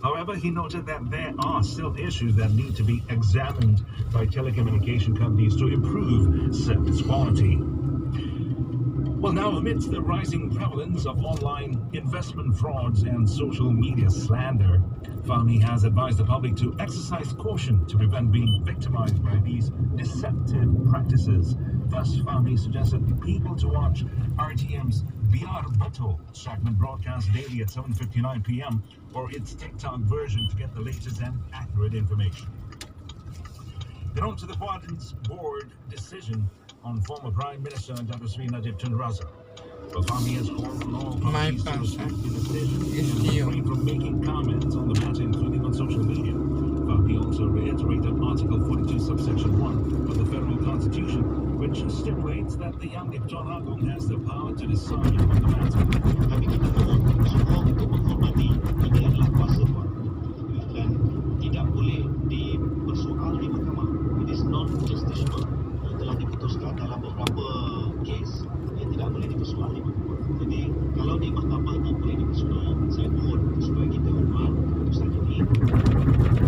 However, he noted that there are still issues that need to be examined by telecommunication companies to improve service quality. Well, now, amidst the rising prevalence of online investment frauds and social media slander, Fahmy has advised the public to exercise caution to prevent being victimized by these deceptive practices. Thus, Fahmy suggested people to watch RTM's Biar Betul segment broadcast daily at 7:59 p.m. or its TikTok version to get the latest and accurate information. Then on to the Pardons Board decision on former Prime Minister Dr. Sri Najib Tun Razak. Fahmy has called on all parties to respect the decision and refrain from making comments on the matter, including on social media. Fahmy also reiterated Article 42, subsection 1 of the Federal Constitution, which stipulates that the Yang di-Pertuan Agong has the power to decide on the matter. Kami kita mohon semua untuk menghormati ini adalah kuasa Tuhan dan tidak boleh dipersoal di mahkamah. It is non-justiciable. Telah diputuskan dalam beberapa kes yang tidak boleh dipersoal di mahkamah. Jadi kalau di mahkamah itu boleh dipersoal, saya mohon supaya kita hormat keputusan ini.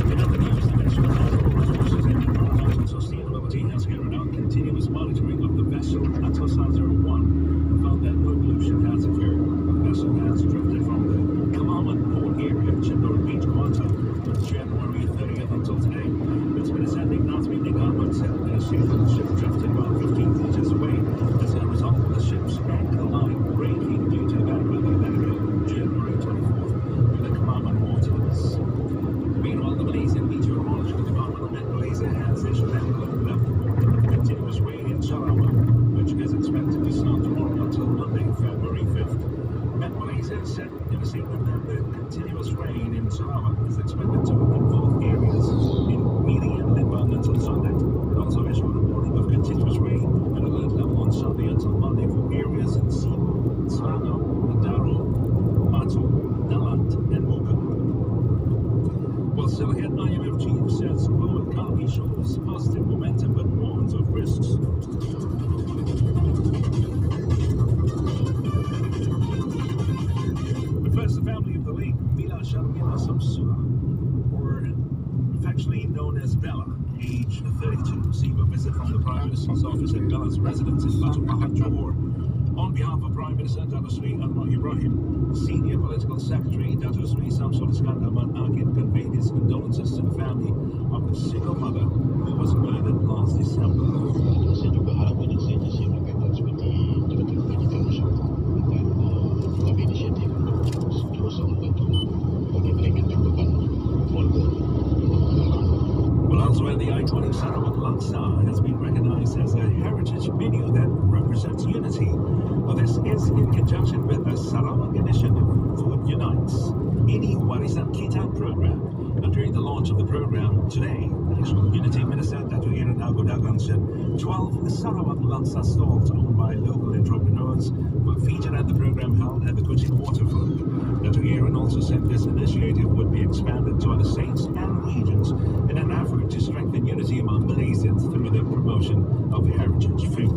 In other news, the Ministry of Natural Resources and Environmental Sustainability has carried out continuous monitoring of the vessel Atosa 01 and found that no pollution has occurred. The vessel has drifted from the Kemaman port area, Chindoor Beach, Kuantan, from January 30th until today. Its ascending Nazmi Nigaman said the ship drifted about 15 meters away as a result of the ship's anchor line breaking due to bad weather that occurred January 24th in the Kemaman waters. Meanwhile, the Malaysian Meteorological Department of Malaysia has issued an alert level warning of continuous rain in Sarawak, which is expected to start tomorrow until Monday, February 5th. Met Malaysia said in a statement that the continuous rain in Sarawak is expected to involve areas in Miri and Limbang until Sunday. It also issued a warning of continuous rain at alert level on Sunday until Monday for areas in Sibu, Selangor, Daro, Matu, Dalat, and Muka. Well, still ahead, IMF chief says global economy shows positive momentum but warns of risks. But first, the family of the late Mila Sharmila Samsua, or affectionately known as Bella, age 32, received a visit from the Prime Minister's office at Bella's residence in Batu Pahat, Johor. On behalf of Prime Minister Dato' Sri Anwar Ibrahim, Senior Political Secretary Dato' Sri Samsul Iskandar Man Akid conveyed his condolences to the family of the single mother who was murdered last December. Saya juga harap inisiatif berkaitan seperti Jabatan Pendidikan Masyarakat dan mengambil inisiatif untuk terus membantu bagi meringankan beban keluarga. Well, elsewhere, the I-20 Sarawak Laksa has been recognized as a heritage venue that represents unity. Well, this is in conjunction with the Sarawak initiative Food Unites, Ini Warisan Kita program. And during the launch of the program today, National Unity Minister Dato' Erin Agodagan said 12 Sarawak Laksa stalls owned by local entrepreneurs were featured at the program held at the Kuching waterfront. Dato' Erin also said this initiative would be expanded to other states and regions in an effort to strengthen unity among Malaysians through the promotion of heritage food.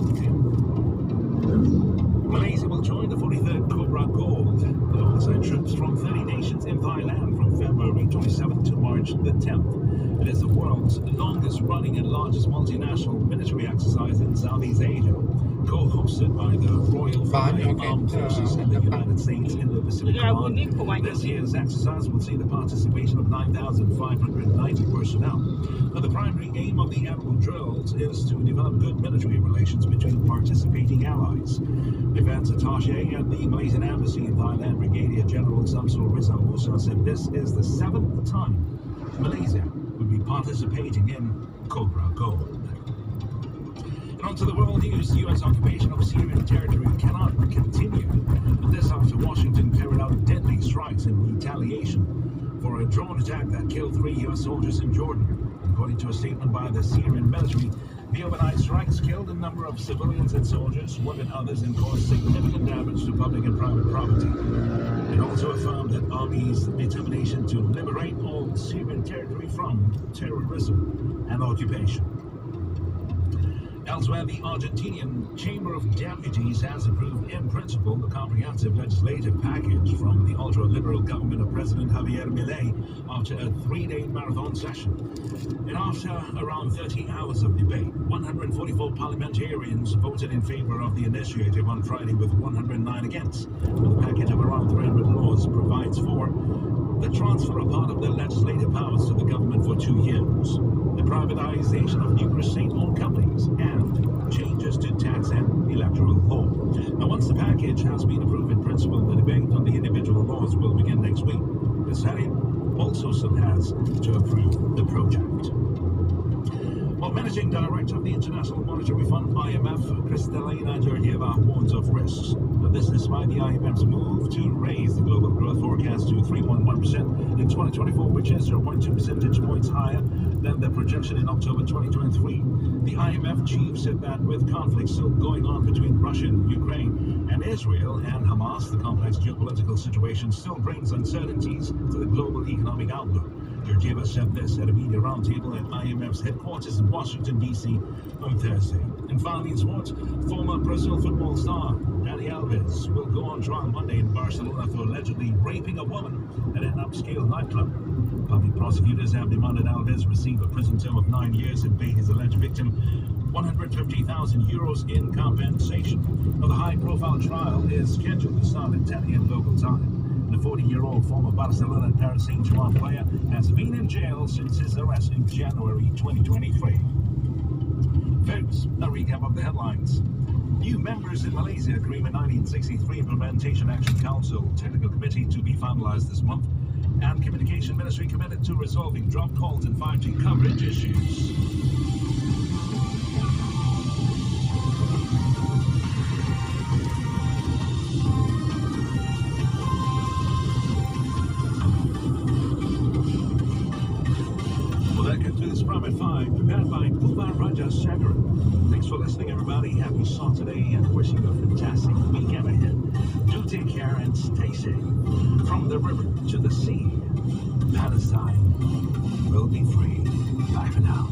Malaysia will join the 43rd Cobra Gold alongside troops from 30 nations in Thailand from February 27th to March the 10th. It is the world's longest running and largest multinational military exercise in Southeast Asia, co-hosted by the Royal Flying Armed Forces and the United States Indo-Pacific Command. This year's exercise will see the participation of 9,590 personnel. Now, the primary aim of the annual drills is to develop good military relations between participating allies. Defense Attaché at the Malaysian Embassy in Thailand, Brigadier General Samsul Rizal Musa, said this is the 7th time Malaysia will be participating in Cobra Gold. And on to the world news, the U.S. occupation of Syrian territory cannot continue. And this after Washington carried out deadly strikes in retaliation for a drone attack that killed 3 U.S. soldiers in Jordan. According to a statement by the Syrian military, the overnight strikes killed a number of civilians and soldiers, wounded others, and caused significant damage to public and private property. It also affirmed that army's determination to liberate all Syrian territory from terrorism and occupation. Elsewhere, the Argentinian Chamber of Deputies has approved in principle the comprehensive legislative package from the ultra-liberal government of President Javier Milei after a 3-day marathon session. And after around 30 hours of debate, 144 parliamentarians voted in favor of the initiative on Friday with 109 against. The package of around 300 laws provides for the transfer of part of the legislative powers to the government for 2 years, the privatization of numerous state-owned companies, and changes to tax and electoral law. Now, once the package has been approved in principle, the debate on the individual laws will begin next week. The Senate also still has to approve the project. Well, Managing Director of the International Monetary Fund, IMF, Kristalina Georgieva, warns of risks. This despite the IMF's move to raise the global growth forecast to 3.1% in 2024, which is 0.2 percentage points higher than the projection in October 2023. The IMF chief said that with conflicts still going on between Russia and Ukraine and Israel and Hamas, the complex geopolitical situation still brings uncertainties to the global economic outlook. Georgieva said this at a media roundtable at IMF's headquarters in Washington, D.C. on Thursday. And finally in sports, former Brazil football star Dani Alves will go on trial Monday in Barcelona for allegedly raping a woman at an upscale nightclub. Public prosecutors have demanded Alves receive a prison term of 9 years and pay his alleged victim 150,000 euros in compensation. Now, the high-profile trial is scheduled to start at 10 a.m. local time. The 40-year-old former Barcelona and Paris Saint-Germain player has been in jail since his arrest in January 2023. Folks, a recap of the headlines. New members in Malaysia Agreement 1963 Implementation Action Council Technical Committee to be finalized this month. And Communication Ministry committed to resolving drop calls and 5G coverage issues. From at 5, prepared by Kumar Raja Sagar. Thanks for listening, everybody. Happy Saturday and wishing you a fantastic weekend ahead. Do take care and stay safe. From the river to the sea, Palestine will be free. Bye for now.